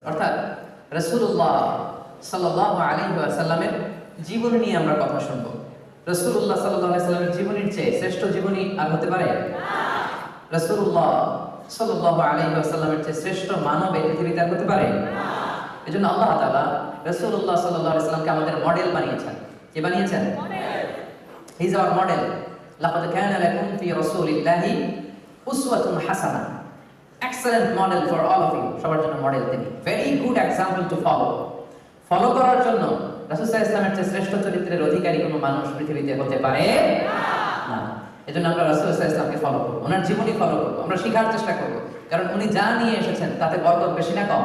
অর্থাৎ রাসূলুল্লাহ সাল্লাল্লাহু আলাইহি ওয়াসাল্লামের জীবনী নিয়ে আমরা কথা শুনব। রাসূলুল্লাহ সাল্লাল্লাহু আলাইহি ওয়াসাল্লামের জীবনীর চেয়ে শ্রেষ্ঠ জীবনী আর হতে পারে না। রাসূলুল্লাহ সাল্লাল্লাহু আলাইহি ওয়াসাল্লামের চেয়ে শ্রেষ্ঠ মানব এই পৃথিবীতে আর হতে পারে না। এজন্য আল্লাহ তাআলা রাসূলুল্লাহ সাল্লাল্লাহু আলাইহি ওয়াসাল্লামকে আমাদের মডেল বানিয়েছেন। কি বানিয়েছেন? He is our model. লাকাদ কানা লাকুম ফি রাসূলিল্লাহি উসওয়াতুন হাসানাহ। Excellent model for all of you. সবার জন্য মডেল তিনি। Very good example to follow করার জন্য রাসূল সাল্লাল্লাহু আলাইহি ওয়াসাল্লামের চেয়ে শ্রেষ্ঠ চরিত্রের অধিকারী কোনো মানুষ পৃথিবীতে হতে পারে না। এজন্য আমরা রাসূল সাল্লাল্লাহু আলাইহি ওয়াসাল্লামকে ফলো করব, ওনার জীবনী ফলো করব, আমরা শেখার চেষ্টা করব। কারণ উনি যা নিয়ে এসেছেন তাতে বরকত বেশি না কম?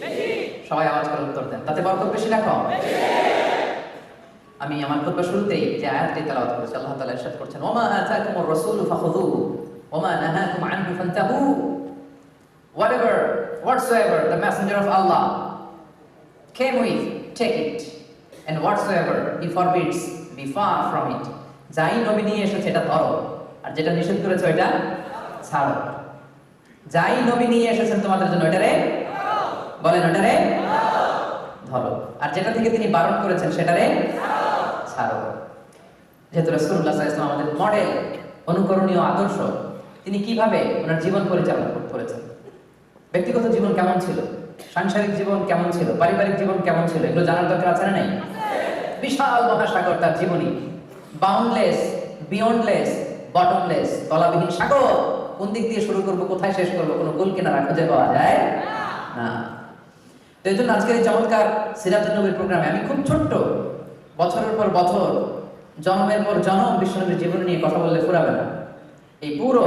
বেশি। সবাই আওয়াজ করে উত্তর দেন, তাতে বরকত বেশি না কম? বেশি। আমি আমার খুতবা শুরুতেই যে আয়াতটি তেলাওয়াত করেছি, আল্লাহ তাআলা ইরশাদ করছেন, ওমা আতাকুমুর রাসূলু ফাখুযুহু ওমা নাহাকুম আনহু ফান্তাহু। Whatsoever the messenger of Allah came with, take it, and whatsoever he forbids, be far from it. যাই নবী নিয়ে এসেছে এটা ধরো, আর যেটা নিষেধ করেছে এটা ছাড়ো। যাই নবী নিয়ে এসেছেন তোমাদের জন্য এটারে বলেন, ওটারে ধরো, আর যেটা থেকে তিনি বারণ করেছেন সেটারে ছাড়ো। যেহেতু রাসূলুল্লাহ সাল্লাল্লাহু আলাইহি ওয়াসাল্লাম আমাদের মডেল, অনুকরণীয় আদর্শ, তিনি কিভাবে ওনার জীবন পরিচালনা করেছেন, ব্যক্তিগত জীবন কেমন ছিল, সাংসারিক জীবন কেমন ছিল, পারিবারিক জীবন কেমন ছিল, এগুলো জানার দরকার আছে না নাই? বিশাল মহাসাগর তার জীবনী, বাউন্ডলেস, বিয়ন্ডলেস, বটমলেস, তলাবিহীন সাগর। কোন দিক দিয়ে শুরু করব, কোথায় শেষ করব, কোনো গোল কিনারা খুঁজে পাওয়া যায় না। তো এই জন্য আজকের এই চমৎকার সিরাতুন নবীর প্রোগ্রামে আমি খুব ছোট্ট, বছরের পর বছর, জন্মের পর জন্ম বিশ্বনবীর জীবন নিয়ে কথা বললে ফুরাবে না। এই পুরো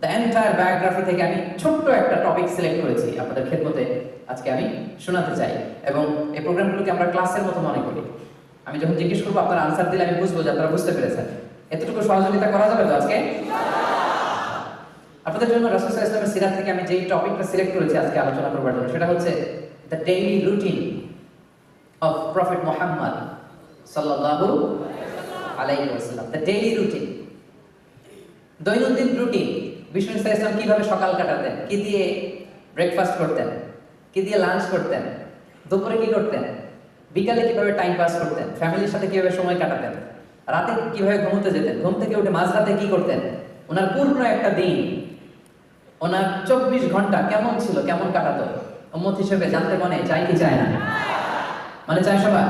দ্য এন্টায়ার বায়োগ্রাফি থেকে আমি ছোট্ট একটা টপিক সিলেক্ট করেছি আপনাদের খেদমতে আজকে আমি শোনাতে চাই। এবং এই প্রোগ্রামগুলোকে আমরা ক্লাসের মতো মনে করি। আমি যখন জিজ্ঞেস করবো আপনারা আনসার দিলে আমি বুঝবো যে আপনারা বুঝতে পেরেছেন। এতটুকু সহযোগিতা করা যাবে তো আজকে? আপনাদের জন্য রাসূল সাল্লাল্লাহু আলাইহি ওয়াসাল্লামের সিরাত থেকে আমি যেই টপিকটা সিলেক্ট করেছি আজকে আলোচনা করবার জন্য, সেটা হচ্ছে the daily routine of prophet Muhammad সাল্লাল্লাহু আলাইহি ওয়াসাল্লাম। দ্য ডেইলি রুটিন, দৈনন্দিন রুটিন। বিষ্ণু সাল্লাল্লাহু আলাইহি ওয়াসাল্লাম কিভাবে সকাল কাটাতেন, কি দিয়ে ব্রেকফাস্ট করতেন, কি দিয়ে লাঞ্চ করতেন, দুপুরে কি করতেন, বিকালে কিভাবে টাইম পাস করতেন, ফ্যামিলির সাথে কিভাবে সময় কাটাতেন, রাতে কিভাবে ঘুমোতে যেতেন, ঘুম থেকে উঠে মাঝরাতে কি করতেন, ওনার পূর্ণ একটা দিন, ওনার 24 ঘন্টা কেমন ছিল, কেমন কাটাতো, উম্মত হিসেবে জানতে মনে চাই কি চায় না? মানে চায় সবাই?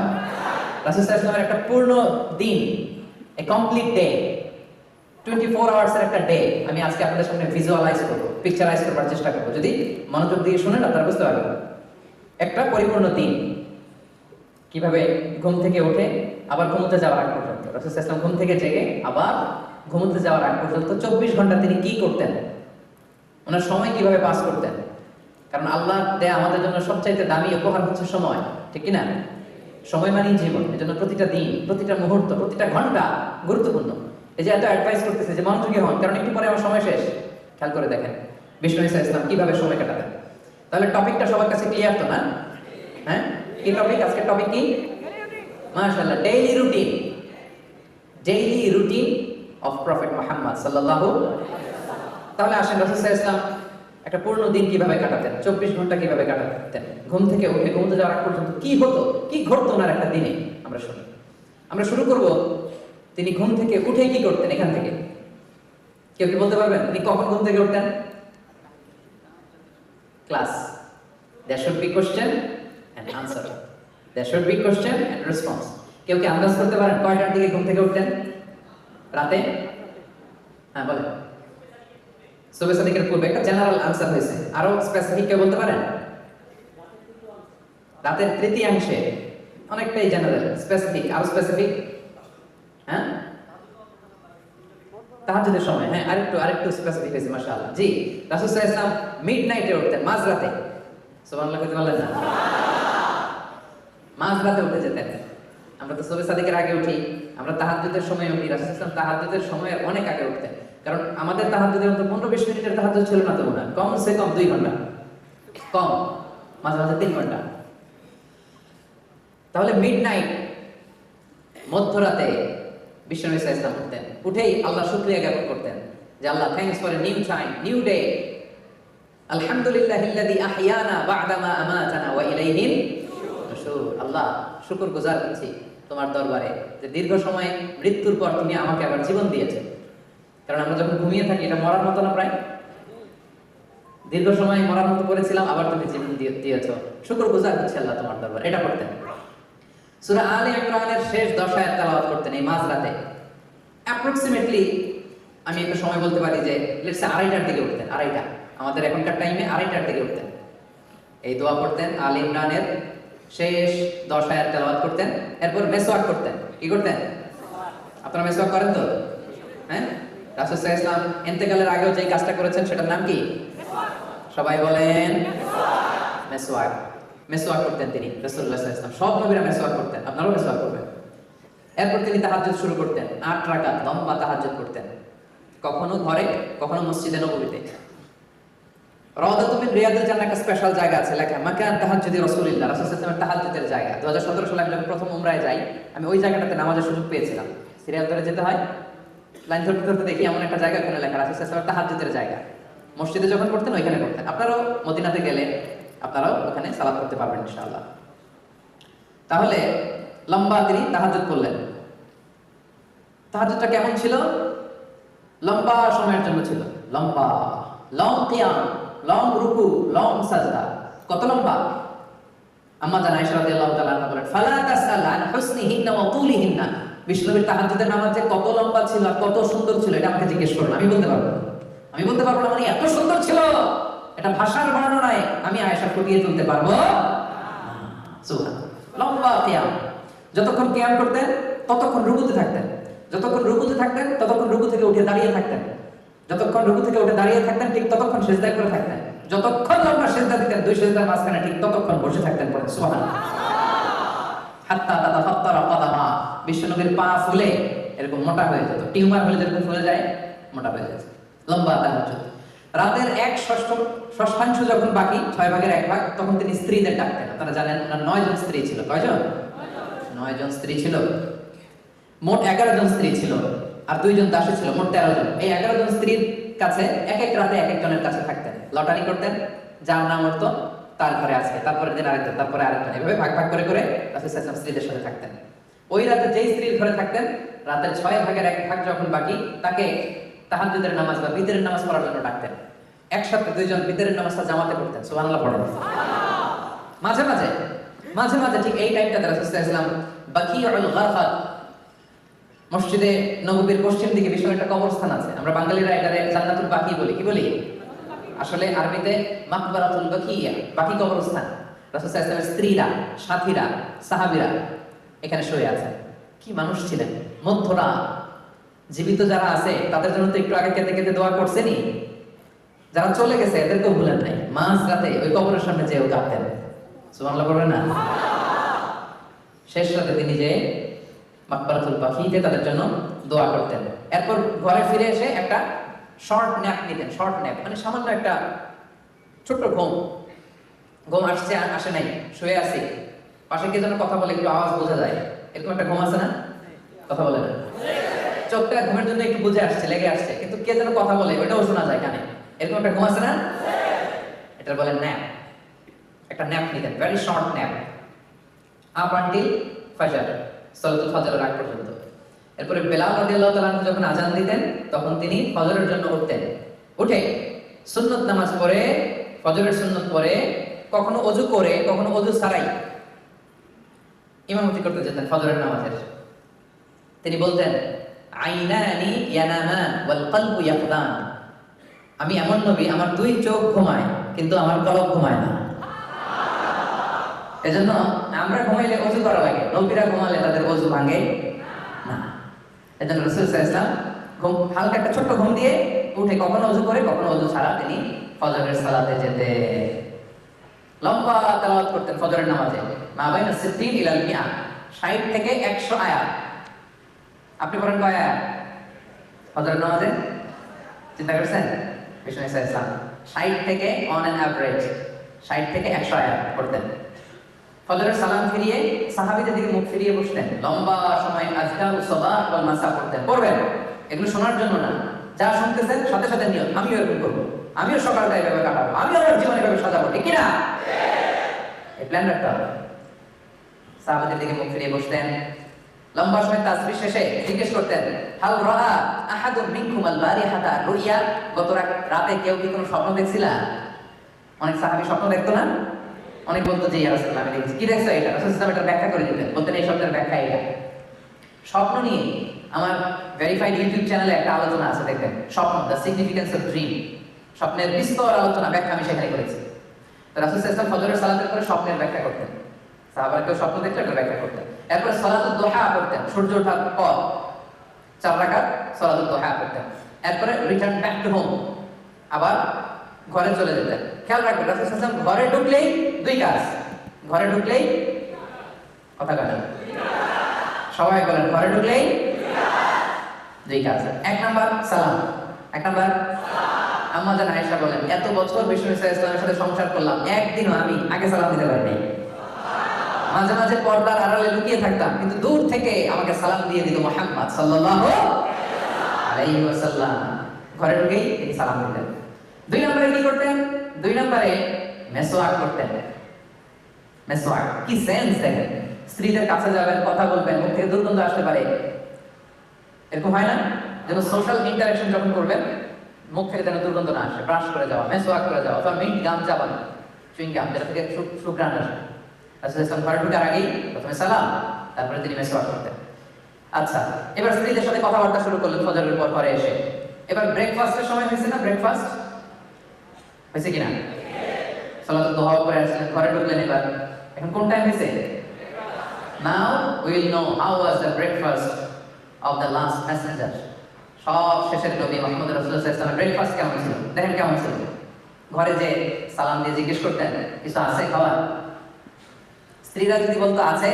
রাসূল সাল্লাল্লাহু আলাইহি ওয়াসাল্লামের একটা পূর্ণ দিন, এ কমপ্লিট ডে, 24 আওয়ার্স এর একটা ডে আমি আজকে আপনাদের সামনে ভিজুয়ালাইজ করব, পিকচারাইজ করবার চেষ্টা করব। যদি মনোযোগ দিয়ে শুনেন আপনারা বুঝতে পারবেন একটা পরিপূর্ণ দিন কিভাবে ঘুম থেকে উঠে আবার ঘুমোতে যাওয়ার আগ পর্যন্ত, রাসূল সাল্লাল্লাহু আলাইহি ওয়াসাল্লাম ঘুম থেকে জেগে আবার ঘুমোতে যাওয়ার আগ পর্যন্ত 24 ঘন্টা তিনি কি করতেন, ওনার সময় কিভাবে পাস করতেন। কারণ আল্লাহ দেয়া আমাদের জন্য সবচাইতে দামি উপহার হচ্ছে সময়, ঠিক কি না? সময় মানেই জীবন। এজন্য প্রতিটা দিন, প্রতিটা মুহূর্ত, প্রতিটা ঘন্টা গুরুত্বপূর্ণ। এই যে এত অ্যাডভাইস করতেছে যে মনোযোগী হন, কারণ একটু পরে আমার সময় শেষ। খেয়াল করে দেখেন বিষ্ণু সাল্লাল্লাহু আলাইহি ওয়াসাল্লাম কিভাবে সময় কাটাতেন। তাহলে টপিকটা সবার কাছে ক্লিয়ার তো না? হ্যাঁ, কি টপিক আজকের টপিক? কি? মাশাআল্লাহ, daily routine. Daily routine of prophet Muhammad সাল্লাল্লাহু আলাইহি ওয়াসাল্লাম। তাহলে আসেন রাসূল সাল্লাল্লাহু আলাইহি ওয়াসাল্লাম একটা পূর্ণ দিন কিভাবে কাটাতেন, 24 ঘন্টা কিভাবে কাটাতেন, ঘুম থেকে উঠে ঘুমোতে যাওয়ার আগ পর্যন্ত কি হতো, কি ঘটতো ওনার একটা দিনে, আমরা শুনি। আমরা শুরু করব তিনি ঘুম থেকে উঠে কি করতেন। এখান থেকে কেউ কি বলতে পারবেন তিনি কখন ঘুম থেকে উঠতেন? Class, there should be question and answer, there should be question and response. কেউ কি আন্দাজ করতে পারেন কয়টার দিকে ঘুম থেকে উঠতেন রাতে? হ্যাঁ বলেন। সুবহ সাদিকের পূর্বে একটা জেনারেল আনসার হয়েছে, আরো স্পেসিফিক কেউ বলতে পারেন? রাতের তৃতীয়াংশে, অনেকটাই জেনারেল, স্পেসিফিক, আরো স্পেসিফিক। হ্যাঁ, তাহাজ্জুদের সময়। হ্যাঁ, আরেকটু স্পেসিফিক হয়েছে, মাশাআল্লাহ। জি, রাসূল সাল্লাল্লাহু আলাইহি ওয়াসাল্লাম মিডনাইটে উঠতেন, মাঝরাতে। সুবহানাল্লাহ কইতে পারলেন না? মাঝরাতে উঠে যেতেন। আমরা তো সুবহ সাদিকের আগে উঠি, আমরা তাহাজ্জুদের সময় উঠি, রাসূল সাল্লাল্লাহু আলাইহি ওয়াসাল্লাম তাহাজ্জুদের সময়ের অনেক আগে উঠতেন। কারণ আমাদের তাহাজ্জুদের মতো 15-20 মিনিটের তাহাজ্জুদ ছিল না তো ওনার, কমসে কম 2 ঘন্টা, কম মাঝে মাঝে 3 ঘন্টা। তাহলে মিডনাইট, মধ্যরাতে বিষ্ণু সাল্লাল্লাহু আলাইহি ওয়াসাল্লাম উঠতেন, উঠেই আল্লাহ শুকরিয়া জ্ঞাপন করতেন যে আল্লাহ thanks for a new time, new day, আলহামদুলিল্লাহিল্লাযী আহইয়ানা বা'দা মা আমাতানা ওয়া ইলাইহিন নুশুর। আল্লাহ, শুকরগুজার হচ্ছি তোমার দরবারে যে দীর্ঘ সময় মৃত্যুর পর তুমি আমাকে আবার জীবন দিয়েছো। কারণ আমরা যখন ঘুমিয়ে থাকি এটা মরার মতো না, প্রায় দীর্ঘ সময় মরার মতো করেছিলাম, আবার তুমি জীবন দিয়েছো। শুকরগুজার হচ্ছে আল্লাহ তোমার দরবারে। এটা পড়তেন। সূরা আলে ইমরানের শেষ 10 আয়াত তেলাওয়াত করতেন এই মাঝরাতে। অ্যাপ্রক্সিমেটলি আমি একটা সময় বলতে পারি যে লেটস সে 2:30টার দিকে উঠতেন। 2:30টা আমাদের এখনকার টাইমে 2:30টার দিকে উঠতেন। এই দোয়া পড়তেন, আলে ইমরানের শেষ 10 আয়াত তেলাওয়াত করতেন। এরপর মেসওয়াক করতেন। কি করতেন? আপনারা মেসওয়াক করেন তো? হ্যাঁ, রাসূল সাল্লাল্লাহু আলাইহি ওয়াসাল্লাম ইন্তেকালের আগেও যে কাজটা করেছেন সেটার নাম কি? সবাই বলেন মেসওয়াক। মেসওয়াক করতেন তিনি, রাসূলুল্লাহ সাল্লাল্লাহু আলাইহি ওয়াসাল্লাম। সব নবীরা মেসওয়াক করতেন, আপনারাও মেসওয়াক করবেন। এরপর তিনি তাহাজ্জুদ শুরু করতেন। 8 রাকাত লম্বা তাহাজ্জুদ করতেন, কখনো ঘরে, কখনো মসজিদে নববীতে। রাওদাতুম মিন রিয়াদিল জান্নাহ একটা স্পেশাল জায়গা আছে লেখা, মাকান তাহাজ্জুদি রাসূলুল্লাহ, রাসূল সাল্লাল্লাহু আলাইহি ওয়াসাল্লামের তাহাজ্জুদের জায়গা। 2017 সালে আমি যখন প্রথম উমরায় যাই, আমি ওই জায়গাটাতে নামাজের সুযোগ পেয়েছিলাম। সিরিয়াল ধরে যেতে হয়, লাইন ধরতে ধরতে দেখি এমন একটা জায়গা, ওখানে লেখা রাসূল সাল্লাল্লাহু আলাইহি ওয়াসাল্লামের তাহাজ্জুদের জায়গা। মসজিদে যখন করতেন ওইখানে করতেন। আপনারাও মদিনাতে গেলে আপনারাও ওখানে সালাত করতে পারবেন ইনশাআল্লাহ। তাহলে লম্বা তিনি তাহাজ্জুদ করলেন। তাহাজ্জুদটা কেমন ছিল? লম্বা সময়ের জন্য ছিল, লম্বা, লং কিয়াম, লং রুকু, লং সাজদা। কত লম্বা? আম্মা জান আয়েশা রাদিয়াল্লাহু তাআলা আনহা বলেন, ফালা তাসআল আন হুসনিহিন্না ওয়া তুলিহিন্না। বিষ্ণুবীর তাহাজ্জুদের নামাজ যে কত লম্বা ছিল আর কত সুন্দর ছিল এটা আমাকে জিজ্ঞেস করুন, আমি বলতে পারবো না। আমি বলতে পারবো না মানে এত সুন্দর ছিল, এটা ভাষার বর্ণনায় আমি আয়েশা ফুটিয়ে তুলতে পারবো না। সুবহানাল্লাহ। লম্বা কিয়াম, যতক্ষণ কিয়াম করতেন ততক্ষণ রুকুতে থাকতেন, যতক্ষণ রুকুতে থাকতেন ততক্ষণ রুকু থেকে উঠে দাঁড়িয়ে থাকতেন, যতক্ষণ রুকু থেকে উঠে দাঁড়িয়ে থাকতেন ঠিক ততক্ষণ সিজদা করে থাকতেন, যতক্ষণ লম্বা সিজদা দিতেন দুই সিজদার মাঝখানে ঠিক ততক্ষণ বসে থাকতেন। পড়েন সুবহানাল্লাহ। হাত্তা তাতাফাত্তারা কদামা, বিশ্বনবীর পা ফুলে এরকম মোটা হয়ে যেত, টিউমার হলে যেরকম ফুলে যায় মোটা হয়ে যেত। লম্বা তাহাজ্জুদ। রাতের 1/6 যখন বাকি, 6 ভাগের 1 ভাগ, তখন তিনি স্ত্রীদের ডাকতেন। আপনারা জানেন ওনার 9 জন স্ত্রী ছিল। কয়জন? 9 জন স্ত্রী ছিল। মোট 11 জন স্ত্রী ছিল আর 2 জন দাসী ছিল, মোট 13 জন। এই 11 জন স্ত্রীর কাছে এক এক রাতে এক একজনের কাছে থাকতেন, লটারি করতেন, যার নাম উঠতো তার ঘরে আজকে, তারপরে দিন আরেকজন, তারপরে আরেকজন, এভাবে ভাগ ভাগ করে করে রাসূল সাল্লাল্লাহু আলাইহি ওয়াসাল্লাম স্ত্রীদের সাথে থাকতেন। ওই রাতে যেই স্ত্রীর ঘরে থাকতেন, রাতের 6 ভাগের 1 ভাগ যখন বাকি, তাকে তাহাজ্জুদের নামাজ বা বিতরের নামাজ পড়ার জন্য ডাকতেন। একসাথে 2 জন বিতরের নামাজটা জামাতে পড়তেন। সুবহানাল্লাহ পড়েন। মাঝে মাঝে মাঝে মাঝে ঠিক এই টাইমটাতে রাসূল সাল্লাল্লাহু আলাইহি ওয়াসাল্লাম বাকিউল গারফাত, মসজিদে নববীর পশ্চিম দিকে বিশাল একটা কবরস্থান আছে, আমরা বাঙালিরা এটারে জান্নাতুল বাকি বলি। কি বলি? আসলে আরবিতে মাকবারাতুল বাকিয়া, বাকি কবরস্থান। রাসূল সাল্লাল্লাহু আলাইহি ওয়াসাল্লামের স্ত্রীরা, সাথীরা, সাহাবীরা এখানে শুয়ে আছেন। কি মানুষ ছিলেন! মধ্যরা জীবিত যারা আছে তাদের জন্য তো একটু আগে কেঁদে কেঁদে দোয়া করছেনই, যারা চলে গেছে এদেরকেও ভুলেন নাই। মাঝ রাতে ওই কবরের সামনে যেও কাঁদতেন। সুবহানাল্লাহ বলবেন না? শেষ রাতে তিনি যে মাকবারাতুল বাকিতে তাদের জন্য দোয়া করতেন। এরপর ঘরে ফিরে এসে একটা শর্ট ন্যাপ নিতেন। শর্ট ন্যাপ মানে সামান্য একটা ছোট্ট ঘুম। ঘুম আসছে আসে নাই, শুয়ে আছি, পাশে কে যেন কথা বলে, একটু আওয়াজ বোঝা যায়, এরকম একটা ঘুম আছে না? কথা বলে না, চোখটা ঘুমের জন্য একটু বুঝে আসছে, লেগে আসছে, কিন্তু কে যেন কথা বলে ওটাও শোনা যায় কানে, এরকম একটা ঘুম আছে না? এটা বলে ন্যাপ। একটা ন্যাপ নিতেন, very short nap, up until ফাজর, সালাতুল ফজরের আগ পর্যন্ত। এরপরে বেলাল রাদিয়াল্লাহু তাআলা আনহু যখন আযান দিতেন তখন তিনি ফজরের জন্য উঠতেন। উঠে সুন্নত নামাজ পড়ে, ফজরের সুন্নত পড়ে, কখনো ওযু করে, কখনো ওযু ছাড়াই ইমামতি করতে যেতেন ফজরের নামাজের। তিনি বলতেন, আইনানি ইয়ানামান ওয়াল কলবু ইয়াকদান। আমি এমন নবী, আমার 2 চোখ ঘুমায় কিন্তু আমার কলব ঘুমায় না। এজন্য আমরা ঘুমাইলে ওযু করা লাগে, নবীরা ঘুমালে তাদের ওযু ভাঙে না। এজন্য রাসূল সাল্লাল্লাহু আলাইহি ওয়াসাল্লাম ঘুম, হালকা একটা ছোট্ট ঘুম দিয়ে উঠে কখনো ওযু করে, কখনো ওযু ছাড়া তিনি ফজরের সালাতে যেতেন। লম্বা তেলাওয়াত করতেন ফজরের নামাজে, মা বাইনা 60 ইলাল 100, 60 থেকে 100 আয়াত। আপনি পড়েন কয় আয়াত ফজরের নামাজে? চিন্তা করেছেন? বিষ্ণু ইসা ইসলাম 60 থেকে অন অ্যান অ্যাভারেজ 60 থেকে 100 আয়াত পড়তেন। ফজরের সালাম ফিরিয়ে সাহাবীদের দিকে মুখ ফিরিয়ে বসতেন, লম্বা সময় আজকারুস সাবাহ ওয়াল মাসা পড়তেন। পড়বেন, এগুলো শোনার জন্য না, যা শুনতেছেন সাথে সাথে নিয়ত, আমিও এরকম করবো। আমিও সকালটা এভাবে কাটাবো, আমিও আমার জীবন এভাবে সাজাবো, ঠিক কিনা? এই প্ল্যান রাখতে হবে। সাহাবাদের দিকে মুখ ফিরিয়ে বসতেন, লম্বা সময় তাসবিহ শেষে জিজ্ঞেস করতেন, হাল রাআ আহাদুম মিনকুম আল বারিহাতা রুইয়া, গত রাতে কেউ কি কোনো স্বপ্ন দেখছিলা? অনেক সাহাবী স্বপ্ন দেখতো না? অনেক বলতো যে ইয়া রাসূলুল্লাহ আমি দেখেছি। কি দেখছো এটা? রাসূল সাল্লাল্লাহু আলাইহি ওয়াসাল্লাম এটার ব্যাখ্যা করে দিতেন, বলতেন এই শব্দের ব্যাখ্যা এটা। স্বপ্ন নিয়ে আমার ভেরিফাইড ইউটিউব চ্যানেলে একটা আলোচনা আছে, দেখবেন, স্বপ্ন, দ্য সিগনিফিকেন্স অফ ড্রিম। স্বপ্নের বিস্তর আলোচনা, ব্যাখ্যা আমি সেখানে করেছি। তো রাসূল সাল্লাল্লাহু আলাইহি ওয়াসাল্লাম ফজরের সালাতের পরে স্বপ্নের ব্যাখ্যা করতেন, সাহাবারা কেউ স্বপ্ন দেখলে একটা ব্যাখ্যা করতেন। এরপরে সালাতুদ দুহা করতেন, সূর্য ওঠার পর 4 রাকাত সালাতুদ দুহা করতেন। এরপরে রিটার্ন ব্যাক টু হোম, আবার ঘরে চলে যেতেন। খেয়াল রাখবেন, রাসূল সাল্লাল্লাহু আলাইহি ওয়াসাল্লাম ঘরে ঢুকলেই 2 কাজ, ঘরে ঢুকলেই কথা বলেন, সবাই বলেন, ঘরে ঢুকলেই 2 কাজ। 1 নাম্বার সালাম, 1 নাম্বার আম্মা জান আয়েশা বলেন, এত বছর বিষ্ণু সাল্লাল্লাহু আলাইহি ওয়াসাল্লামের সাথে সংসার করলাম, একদিনও আমি আগে সালাম দিতে পারিনি। মাঝে মাঝে পর্দার আড়ালে লুকিয়ে থাকতাম, কিন্তু দূর থেকে আমাকে সালাম দিয়ে দিত মুহাম্মদ সাল্লাল্লাহু আলাইহি ওয়াসাল্লাম। ঘরে ঢুকেই তিনি সালাম দিতেন। 2 নম্বরে কি করতেন? 2 নম্বরে মেসওয়াক করতেন। মেসওয়াক কি সেন্স দেখেন, স্ত্রীদের কাছে যাবেন, কথা বলবেন, মুখ থেকে দুর্গন্ধ আসতে পারে, এরকম হয় না? যেন সোশ্যাল ইন্টারঅ্যাকশন যখন করবেন, মুখ থেকে যেন দুর্গন্ধ না আসে, ব্রাশ করে যাওয়া, মেসওয়াক করে যাওয়া, অথবা মিন্ট গাম চাবানো, চুইং গাম, যেটা থেকে সুঘ্রাণ আসে। রাসূল সাল্লাল্লাহু আলাইহি ওয়াসাল্লাম ঘরে ঢোকার আগেই প্রথমে সালাম, তারপরে তিনি মেসওয়াক করতেন। আচ্ছা, এবার স্ত্রীদের সাথে কথাবার্তা শুরু করলেন ফজরের পর ঘরে এসে। এবার ব্রেকফাস্টের সময় হয়েছে না? ব্রেকফাস্ট হয়েছে কিনা? সালাতুদ দুহা করে আসলেন, ঘরে ঢুকলেন। এবার এখন কোন টাইম হয়েছে? Now we will know how was the breakfast of the last Messenger. সব শেষের নবী মুহাম্মদ রাসূলুল্লাহ সাল্লাল্লাহু আলাইহি ওয়াসাল্লাম ব্রেকফাস্ট কেমন ছিল দেখেন, কেমন ছিল। ঘরে যে সালাম দিয়ে জিজ্ঞেস করতেন, কিছু আছে খাবার? স্ত্রীরা যদি বলতো আছে,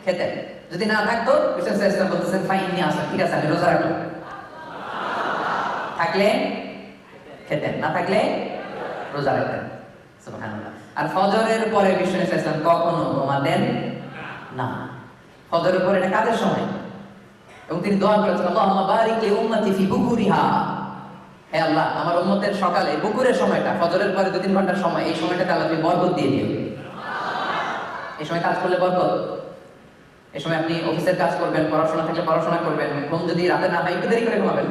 খেতেন। যদি না থাকতো, বিষ্ণু সাল্লাল্লাহু আলাইহি ওয়াসাল্লাম বলতেছেন ফাইন নিয়ে আসেন, ঠিক আছে আমি রোজা রাখলাম। থাকলে খেতেন, না থাকলে রোজা রাখতেন। সুবহানাল্লাহ। আর ফজরের পরে বিষ্ণু সাল্লাল্লাহু আলাইহি ওয়াসাল্লাম কখনো ঘুমাতেন না। ফজরের পরে এটা কাজের সময়, এবং তিনি দোয়া করেছেন, আল্লাহুম্মা বারিক লি উম্মতি ফি বুকুরিহা, হে আল্লাহ আমার উম্মতের সকালে বুকুরের সময়টা, ফজরের পরে 2-3 ঘন্টার সময়, এই সময়টাতে আল্লাহ তুমি বরকত দিয়ে দিও। এই সময় কাজ করলে বরকত। এই সময় আপনি অফিসের কাজ করবেন, পড়াশোনা থাকলে পড়াশোনা করবেন, ঘুম যদি রাতে না হয় একটু দেরি করে ঘুমাবেন,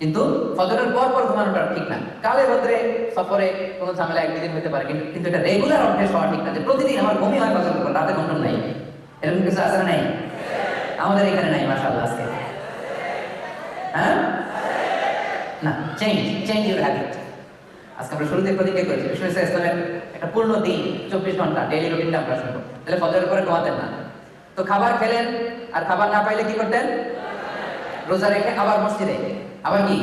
কিন্তু ফজরের পর পর ঘুমানোটা ঠিক না। কালে ভদ্রে সফরে কোনো ঝামেলা 1-2 দিন হতে পারে, কিন্তু এটা রেগুলার অভ্যাস হওয়া ঠিক না, যে প্রতিদিন আমার ঘুমই হয় ফজরের পর, রাতে ঘুম নাই। এরকম কিছু আছে না? নাই, আমাদের এখানে নাই মাশাআল্লাহ আজকে। হ্যাঁ না, চেঞ্জ ইউর হ্যাবিট। আজকে আমরা শুরুতে প্রতিজ্ঞা করেছি বিষ্ণু সাল্লাল্লাহু আলাইহি ওয়াসাল্লামের একটা পূর্ণ দিন 24 ঘন্টা ডেইলি রুটিনটা আমরা শুনবো। তাহলে ফজরের পরে ঘুমাতেন না, তো খাবার খেলেন, আর খাবার না পাইলে কি করতেন? রোজা রেখে আবার মসজিদে, আবার কি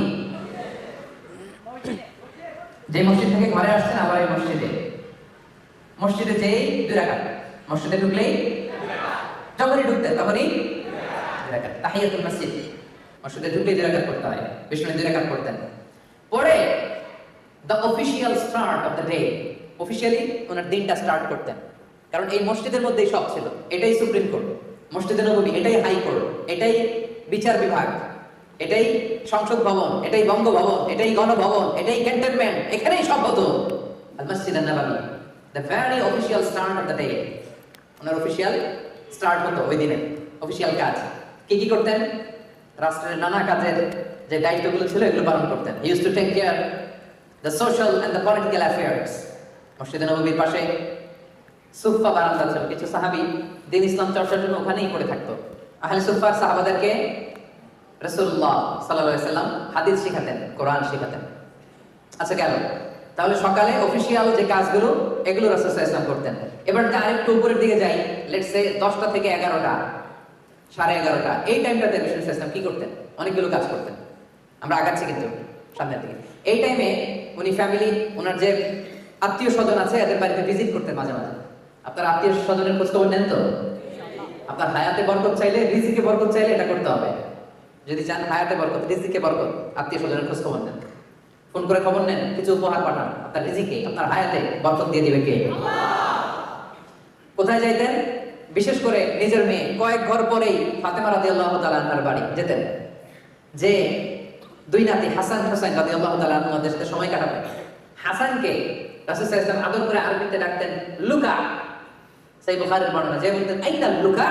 যে মসজিদ থেকে ঘরে আসছেন আবার এই মসজিদে যেই 2 রাকাত, মসজিদে ঢুকলেই, যখনই ঢুকতেন তখনই 2 রাকাত তাহিয়াতুল মসজিদ, মসজিদে ঢুকলেই 2 রাকাত করতে হয়। বিষ্ণু 2 রাকাত করতেন। পরে the official start of the day, officially ওনার দিনটা স্টার্ট করতেন। কারণ এই মসজিদের মধ্যেই সব ছিল, এটাই সুপ্রিম কোর্ট, মসজিদে নববী এটাই হাই কোর্ট, এটাই বিচার বিভাগ, এটাই সংসদ ভবন, এটাই বঙ্গভবন, এটাই গণভবন, এটাই ক্যান্টনমেন্ট, এখানেই সব হতো। আল মসজিদ আন-নববী, the very official start of the day. ওনার অফিশিয়াল স্টার্ট হতো ওই দিনে, অফিশিয়াল কাজ। কি করতেন? রাষ্ট্রের নানা কাজের যে দায়িত্বগুলো ছিল এগুলো পালন করতেন। He used to take care the social and the political affairs. মসজিদে নববীর পাশে সুফা বারান্দা ছিল, কিছু সাহাবী দিন ইসলাম চর্চার জন্য ওখানেই পড়ে থাকতো। আহলে সুফার সাহাবাদেরকে রাসূলুল্লাহ সাল্লাল্লাহু আলাইহি ওয়াসাল্লাম হাদিস শেখাতেন, কোরআন শেখাতেন। আচ্ছা গেল, তাহলে সকালে অফিশিয়াল যে কাজগুলো এগুলো রাসূল সাল্লাল্লাহু আলাইহি ওয়াসাল্লাম করতেন। এবার আরেকটু উপরের দিকে যাই, লেটস সে 10টা থেকে 11টা, 11:30, এই টাইমটাতে রাসূল সাল্লাল্লাহু আলাইহি ওয়াসাল্লাম কি করতেন? অনেকগুলো কাজ করতেন। আমরা আগাচ্ছি কিন্তু সামনের দিকে। এই টাইমে উনি ফ্যামিলি, ওনার যে আত্মীয় স্বজন আছে এদের বাড়িতে ভিজিট করতেন মাঝে মাঝে। আপনার আত্মীয় স্বজনের খোঁজ খবর নেন তো? আপনার হায়াতে বরকত চাইলে, রিজিকে বরকত চাইলে এটা করতে হবে। যদি চান হায়াতে বরকত, রিজিকে বরকত, আত্মীয় স্বজনের খোঁজ খবর নেন, ফোন করে খবর নেন, কিছু উপহার পাঠান। আপনার রিজিকে, আপনার হায়াতে বরকত দিয়ে দিবে কে? কোথায় যাইতেন? বিশেষ করে নিজের মেয়ে কয়েক ঘর পরেই ফাতেমা রাদিয়াল্লাহু তাআলা আনহার বাড়ি যেতেন, যে দুই নাতি হাসান হোসেন রাদিয়াল্লাহু তাআলা আনহুদের সাথে সময় কাটাতেন। হাসানকে রাসূল সাল্লাল্লাহু আলাইহি ওয়াসাল্লাম আদর করে আরবিতে ডাকতেন লুকা। সেই বুখারীর বর্ণনা, যে বলতেন আইনা লুকা,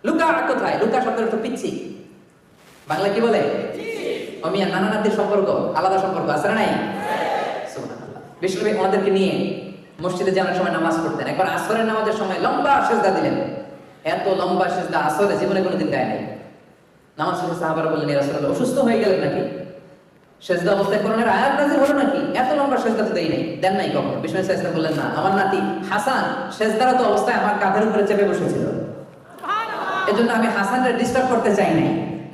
লুকা কোথায়? লুকা শব্দের অর্থ পিচ্ছি। বাংলা কি বলে? অমিয়া নানা নাতির সম্পর্ক আলাদা সম্পর্ক আছে না নাই? সুবহানাল্লাহ। বিশ্বনবী ওনাদেরকে নিয়ে মসজিদে যাওয়ার সময় নামাজ পড়তেন। একবার আসরের নামাজের সময় লম্বা সিজদা দিলেন। এত লম্বা সিজদা আসরে জীবনে কোনোদিন দেয় নাই। নামাজ শেষে সাহাবারা বললেন, ইয়া রাসূলুল্লাহ, অসুস্থ হয়ে গেলেন নাকি? সিজদা অবস্থায় কোরআনের আয়াত নাযিল হলো নাকি? এত লম্বা সিজদা তো দেই নাই, দেন নাই কখনো। বিষ্ণু সাল্লাল্লাহু আলাইহি ওয়াসাল্লাম বললেন, না, আমার নাতি হাসান সিজদারত অবস্থায় আমার কাঁধের উপরে চেপে বসেছিল, এজন্য আমি হাসানকে ডিস্টার্ব করতে চাই নাই।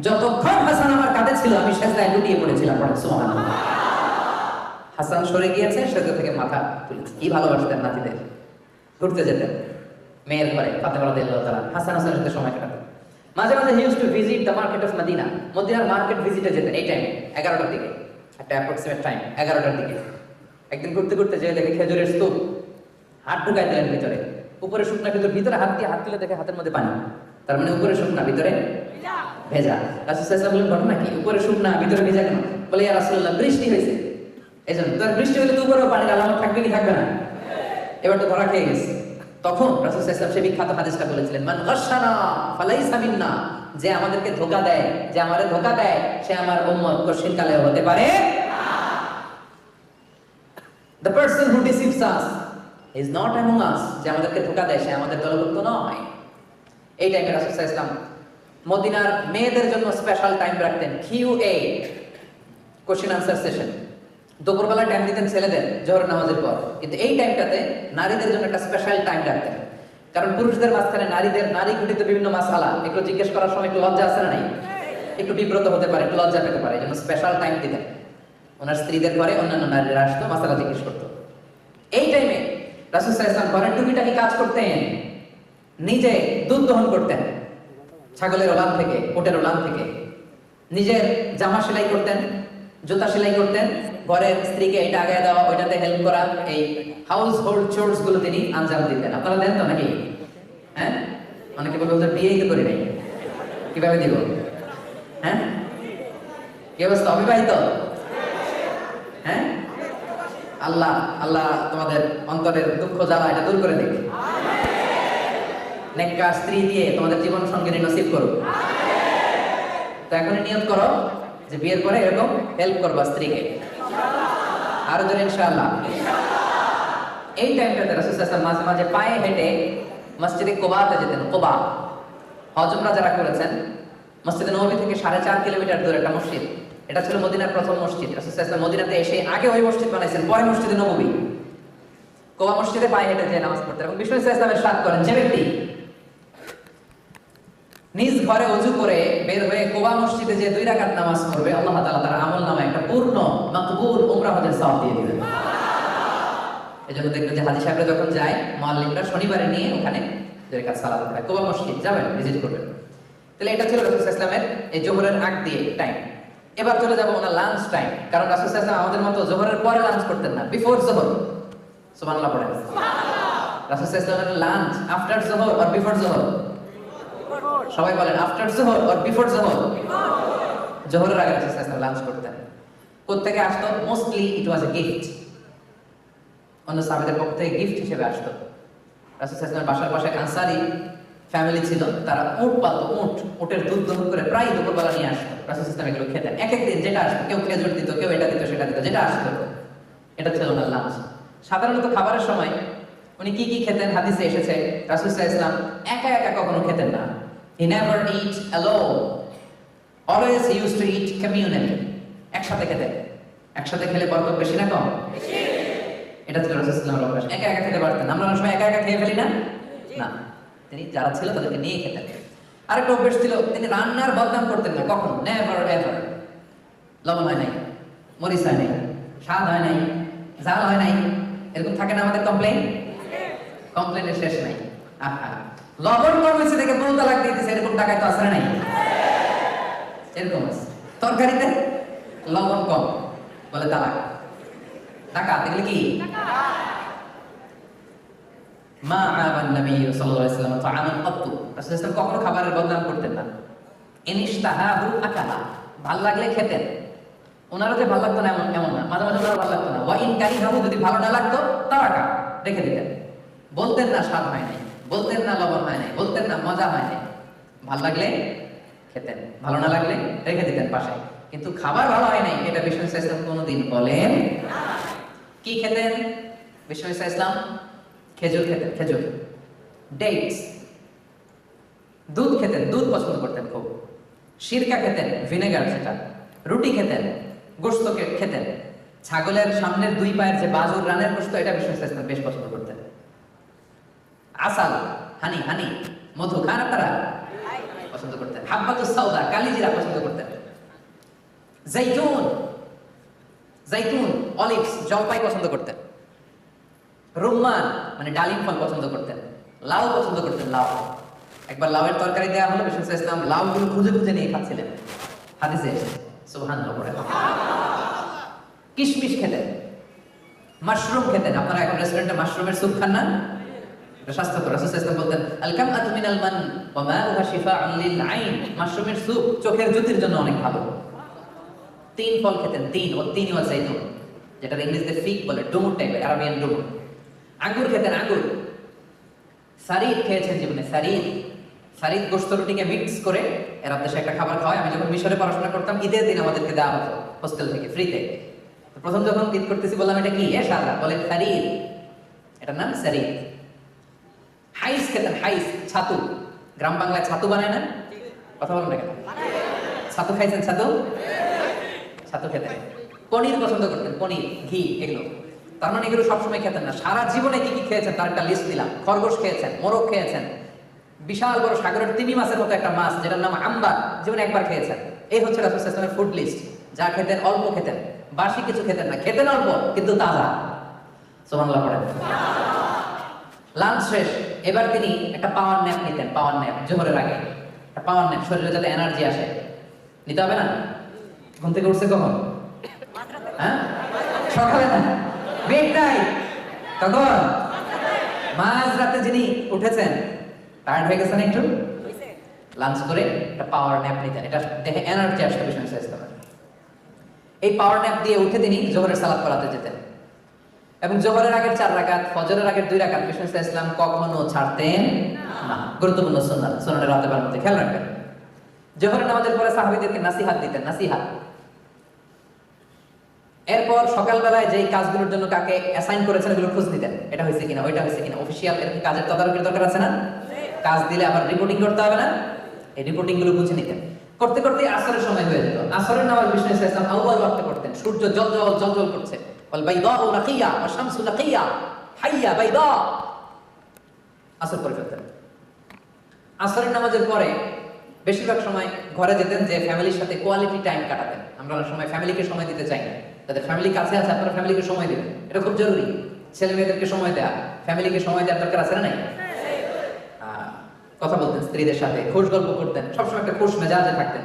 যতক্ষণ হাসান আমার কাঁধে ছিল আমি সিজদায় লুটিয়ে পড়েছিলাম। সুবহানাল্লাহ। হাসান সরে গিয়েছে, সিজদা থেকে মাথা তুলেছে। কি ভালোবাসতেন নাতিদের। ঘুরতে যেতেন মেয়ের ঘরে, ফাতেমা রাদিয়াল্লাহু তাআলা হাসান হোসেনের সাথে সময় কাটাতেন। মাঝে মাঝে he use to visit the market of Medina. মদিনার মার্কেট ভিজিটে যেতেন এই টাইমে, 11টার দিকে, একটা অ্যাপ্রক্সিমেট টাইম 11টার দিকে। একদিন ঘুরতে ঘুরতে যেয়ে দেখে খেজুরের স্তূপ, হাত ঢুকাই দিলেন ভিতরে। উপরে শুকনা খেজুর, ভিতরে হাত দিয়ে হাত তুলে দেখে হাতের মধ্যে পানি। তার মানে উপরে শুকনা ভিতরে ভেজা। রাসূল সাল্লাল্লাহু আলাইহি ওয়াসাল্লাম বললেন, ঘটনা কি? উপরে শুকনা ভিতরে ভেজা কেন? বলে, ইয়া রাসূলুল্লাহ, বৃষ্টি হয়েছে এইজন্য। তার বৃষ্টি হলে তো উপরেও পানির আলামত থাকবে কি থাকবে না? এবার তো ধরা খেয়ে গেছে। তখন রাসূল সাল্লাল্লাহু আলাইহি ওয়াসাল্লাম সেই বিখ্যাত হাদিসটা বলেছিলেন, মান গাশশানা ফালাইসা মিন্না, যে আমাদেরকে ধোঁকা দেয়, যে আমারে ধোঁকা দেয়, সে আমার উম্মত কঠিন কালে হতে পারে না। The person who deceives us is not among us, যে আমাদেরকে ধোঁকা দেয় সে আমাদের দলভুক্ত নয়। এই টাইমে রাসূল সাল্লাল্লাহু আলাইহি ওয়াসাল্লাম মদিনার মেয়েদের জন্য স্পেশাল টাইম রাখতেন, QA, কোশ্চেন আনসার সেশন। দুপুরবেলা টাইম দিতেন ছেলেদের জোহর নামাজের পর, কিন্তু এই টাইমটাতে নারীদের জন্য একটা স্পেশাল টাইম রাখতেন। কারণ পুরুষদের মাঝখানে নারী ঘটিত বিভিন্ন মাসআলা একটু জিজ্ঞেস করার সময় একটু লজ্জা আছে না নাই? একটু বিব্রত হতে পারে, একটু লজ্জা পেতে পারে, এই জন্য স্পেশাল টাইম দিতেন। ওনার স্ত্রীদের ঘরে অন্যান্য নারীরা আসতো, মাসআলা জিজ্ঞেস করতো। এই টাইমে রাসূল সাল্লাল্লাহু আলাইহি ওয়াসাল্লাম ঘরের টুকিটাকি কাজ করতেন। নিজে দুধ দহন করতেন ছাগলের ওলান থেকে, উটের ওলান থেকে। নিজের জামা সেলাই করতেন, জুতা সেলাই করতেন। ঘরের স্ত্রীকে এটা আগায় দেওয়া, ওইটাতে হেল্প করা, এই হাউস হোল্ড চোরস গুলো তিনি আঞ্জাম দিতেন। আপনারা দেন তো নাকি? হ্যাঁ, অনেকে বলবে ওদের বিয়েই তো করি নাই, কিভাবে দিব? হ্যাঁ, কি অবস্থা? অবিবাহিত? হ্যাঁ, আল্লাহ আল্লাহ তোমাদের অন্তরের দুঃখ জ্বালা এটা দূর করে দিক। নেককার স্ত্রী দিয়ে তোমাদের জীবন সঙ্গিনী নসিব করুক। তো এখনই নিয়ত করো যে বিয়ের পরে এরকম হেল্প করবা স্ত্রীকে। আরো জোরে ইনশাআল্লাহ। এই টাইমটাতে রাসূল সাল্লাল্লাহু আলাইহি ওয়াসাল্লাম মাঝে মাঝে পায়ে হেঁটে মসজিদে কুবাতে যেতেন। কুবা, হজ উমরা যারা করেছেন, মসজিদে নববী থেকে 4.5 কিলোমিটার দূরে একটা মসজিদ। এটা ছিল মদিনার প্রথম মসজিদ। রাসূল সাল্লাল্লাহু আলাইহি ওয়াসাল্লাম মদিনাতে এসে আগে ওই মসজিদ বানাইছেন, পরে মসজিদে নববী। কুবা মসজিদে পায়ে হেঁটে যে নামাজ পড়তেন। এবং বিষ্ণু সাল্লাল্লাহু আলাইহি ওয়াসাল্লাম ইরশাদ করেন, যে ব্যক্তি নিজ ঘরে ওযু করে বের হয়ে কুবা মসজিদে যে 2 রাকাত নামাজ পড়বে, আল্লাহ তাআলা তার আমলনামায় একটা পূর্ণ মাকবুল উমরা হজের সওয়াব দিয়ে দিবেন। এজন্য দেখবেন যে হাজী সাহেবরা যখন যায়, মুআল্লিমরা শনিবারে নিয়ে ওখানে 2 রাকাত সালাত পড়ায়। কুবা মসজিদ যাবেন, ভিজিট করবেন। তাহলে এটা ছিল রাসূল সাল্লাল্লাহু আলাইহি ওয়াসাল্লামের এই জোহরের আগ দিয়ে টাইম। এবার চলে যাব ওনার লাঞ্চ টাইম। কারণ রাসূল সাল্লাল্লাহু আলাইহি ওয়াসাল্লাম আমাদের মতো জোহরের পরে লাঞ্চ করতেন না, বিফোর জোহর। সুবহানাল্লাহ পড়েন। রাসূল সাল্লাল্লাহু আলাইহি ওয়াসাল্লামের লাঞ্চ আফটার জোহর আর বিফোর জোহর? সবাই বলেন আফটার জোহর আর বিফোর জোহর? জোহরের আগে রাসূল সাল্লাল্লাহু আলাইহি ওয়াসাল্লাম লাঞ্চ করতেন। কোত্থেকে আসতো? Mostly it was a gift. অন্য সাহাবীদের পক্ষ থেকে গিফট হিসেবে আসতো। রাসূল সাল্লাল্লাহু আলাইহি ওয়াসাল্লামের বাসার পাশে আনসারী ফ্যামিলি ছিল, তারা উট পালতো। উটের দুধ দহন করে প্রায় দুপুরবেলা নিয়ে আসতো। রাসূল সাল্লাল্লাহু আলাইহি ওয়াসাল্লাম এগুলো খেতেন। এক এক দিন যেটা আসতো, কেউ খেজুর দিত, কেউ এটা দিত, সেটা দিত, যেটা আসতো। এটা ছিল ওনার লাঞ্চ। সাধারণত খাবারের সময় উনি কি কি খেতেন হাদিসে এসেছে। রাসূল সাল্লাল্লাহু আলাইহি ওয়াসাল্লাম একা একা কখনো খেতেন না। He never eat alone. Always he used to eat communally. একসাথে খেতেন। একসাথে খেলে বরকত বেশি না কম? বেশি। এটা ছিল রাসূল সাল্লাল্লাহু আলাইহি ওয়াসাল্লাম। একা একা খেতে পারতেন। আমরা অনেক সময় একা একা খেয়ে ফেলি না? না, তিনি যারা ছিল তাদেরকে নিয়ে খেতেন। আরেকটা অভ্যাস ছিল, তিনি রান্নার বদনাম করতেন না কখনো। Never ever. লবণ হয় নাই, মরিচ হয় নাই, স্বাদ হয় নাই, ঝাল হয় নাই, এরকম থাকে না আমাদের কমপ্লেইন? কমপ্লেইনের শেষ নাই। আহা, লবণ কম হয়েছে দেখে 2 তালাক দিয়ে দিয়েছে, এরকম টাকায় তো আসে নাই? এরকম আছে। তরকারিতে লবণ কম বলে তালাক। টাকা দেখলে কি মা আবান নবী সাল্লাল্লাহু আলাইহি ওয়াসাল্লাম তাআমান কত্তু। রাসূল সাল্লাল্লাহু কখনো খাবারের বদনাম করতেন না। ইনিশতাহাহু আকালা, ভাল লাগলে খেতেন, ওনারও যে ভালো লাগতো না এমন এমন না, মাঝে মাঝে ওনার ভালো লাগতো না। ওয়া ইন কারিহাহু, যদি ভালো না লাগতো তারাকা, রেখে দিতেন। বলতেন না স্বাদ হয় নাই, বলতেন না লবণ হয় নাই, বলতেন না মজা হয় নাই। ভালো লাগলে খেতেন, ভালো না লাগলে রেখে দিতেন পাশে। কিন্তু খাবার ভালো হয় নাই এটা বিষ্ণু ইসলাম কোনোদিন বলেন না। কি খেতেন বিষ্ণু ইসলাম? খেজুর খেতেন, খেজুর, ডেটস, দুধ খেতেন, দুধ পছন্দ করতেন খুব। সিরকা খেতেন, ভিনেগার সেটা। রুটি খেতেন, গোশত খেতেন। ছাগলের সামনের দুই পায়ের যে বাজুর রানের গোশত, এটা বিষ্ণু ইসলাম বেশ পছন্দ করতেন। আসাল, হানি, হানি, মধু খান আপনারা? পছন্দ করতেন। হাব্বাতুস সাউদা, কালিজিরা পছন্দ করতেন। জাইতুন, জাইতুন, অলিভস, জলপাই পছন্দ করতেন। রুম্মান মানে ডালিম ফল পছন্দ করতেন। লাউ পছন্দ করতেন, লাউ। একবার লাউয়ের তরকারি দেওয়া হলো, বিষ্ণু ইসলাম লাউগুলো খুঁজে খুঁজে নিয়ে খাচ্ছিলেন। হাদিসে এসেছে, সুবহানাল্লাহ পড়ে। কিশমিশ খেতেন, মাশরুম খেতেন। আপনারা এখন রেস্টুরেন্টে মাশরুমের স্যুপ খান না? এটা স্বাস্থ্যকর। রাসূল সাল্লাল্লাহু আলাইহি ওয়াসাল্লাম বলতেন, আল কামআতু মিনাল মান ওয়া মাউহা শিফাউন লিল আইন। মাশরুমের স্যুপ চোখের জ্যোতির জন্য অনেক ভালো। তিন ফল খেতেন, তিন, ও তিন ওয়া জাইতুন, যেটা ইংরেজিতে ফিগ বলে, ডুমুর টাইপের, আরাবিয়ান ডুমুর। আঙ্গুর খেতেন, আঙ্গুর। সারিদ খেয়েছেন জীবনে, সারিদ। সারিদ গোশত রুটিকে মিক্স করে এরা দেশে একটা খাবার খাওয়ায়। আমি যখন মিশরে পড়াশোনা করতাম, ঈদের দিন আমাদেরকে দেওয়া হতো হোস্টেল থেকে ফ্রিতে। প্রথম যখন ঈদ করতেছি বললাম এটা কি? শালা বলে সারিদ, এটার নাম সারিদ। হাইস খেতেন, হাইস, ছাতু। গ্রাম বাংলায় ছাতু বানায় না? কথা বলেন না কেন? ছাতু খাইছেন? ছাতু, ছাতু খেতেন। পনির পছন্দ করতেন, পনির, ঘি, এগুলো। তার মানে এগুলো সবসময় খেতেন না। সারা জীবনে কি কি খেয়েছেন তার একটা লিস্ট দিলাম। খরগোশ খেয়েছেন, মোরগ খেয়েছেন, বিশাল বড় সাগরের তিমি মাছের মতো একটা মাছ যেটার নাম আম্বার, জীবনে একবার খেয়েছেন। এই হচ্ছে রাসূল সাল্লাল্লাহু আলাইহি ওয়াসাল্লামের ফুড লিস্ট। যা খেতেন অল্প খেতেন, বাসি কিছু খেতেন না, খেতেন অল্প কিন্তু তাজা। সুবহানাল্লাহ পড়েন। লাঞ্চ শেষ, এবার তিনি একটা পাওয়ার ন্যাপ নিতেন। পাওয়ার ন্যাপ জোহরের আগে একটা পাওয়ার ন্যাপ, শরীরে যাতে এনার্জি আসে। নিতে হবে না? ঘুম থেকে উঠছে কখন? হ্যাঁ, সকালে না, মিড নাইট। তখন মাঝ রাতে যিনি উঠেছেন, টায়ার্ড হয়ে গেছেন একটু, লাঞ্চ করে একটা পাওয়ার ন্যাপ নিতেন। এটা দেখে এনার্জি আসতে বিষ্ণু ইসলাম। এই পাওয়ার ন্যাপ দিয়ে উঠে তিনি জোহরের সালাত পড়াতে যেতেন। এবং জোহরের আগের 4 রাকাত, ফজরের আগের 2 রাকাত বিষ্ণু ইসলাম কখনো ছাড়তেন না। গুরুত্বপূর্ণ সুন্নাত, সুন্নাতের রাতেবার মধ্যে খেয়াল রাখবেন। জোহরের নামাজের পরে সাহাবীদেরকে নাসিহাত দিতেন, নাসিহাত। এরপর সকালবেলায় যেই কাজগুলোর জন্য কাকে অ্যাসাইন করেছেন এগুলো খোঁজ নিতেন, এটা হয়েছে কিনা, ওইটা হয়েছে কিনা। অফিসিয়াল এরকম কাজের তদারকির দরকার আছে না? কাজ দিলে আবার রিপোর্টিং করতে হবে না? এই রিপোর্টিং গুলো বুঝে নিতেন। করতে করতে আসরের সময় হয়ে যেত। আসরের নামাজ বিষ্ণু ইসলাম আউয়াল ওয়াক্তে পড়তেন। সূর্য জলজল জলজল করছে, ওয়াল বাইদাউ নাকিয়া ওয়া শামসু নাকিয়া হাইয়া বাইদা। আসর পড়ে ফেলতেন। আসরের নামাজের পরে বেশিরভাগ সময় ঘরে যেতেন, যে ফ্যামিলির সাথে কোয়ালিটি টাইম কাটাতেন। আমরা অনেক সময় ফ্যামিলিকে সময় দিতে চাই না। তাদের ফ্যামিলি কাছে আছে, আপনারা ফ্যামিলিকে সময় দিবেন, এটা খুব জরুরি। ছেলে মেয়েদেরকে সময় দেওয়া, ফ্যামিলিকে সময় দেওয়ার দরকার আছে না? নাই? কথা বলতেন স্ত্রীদের সাথে, খোশ গল্প করতেন, সবসময় একটা খোশ মেজাজে থাকতেন।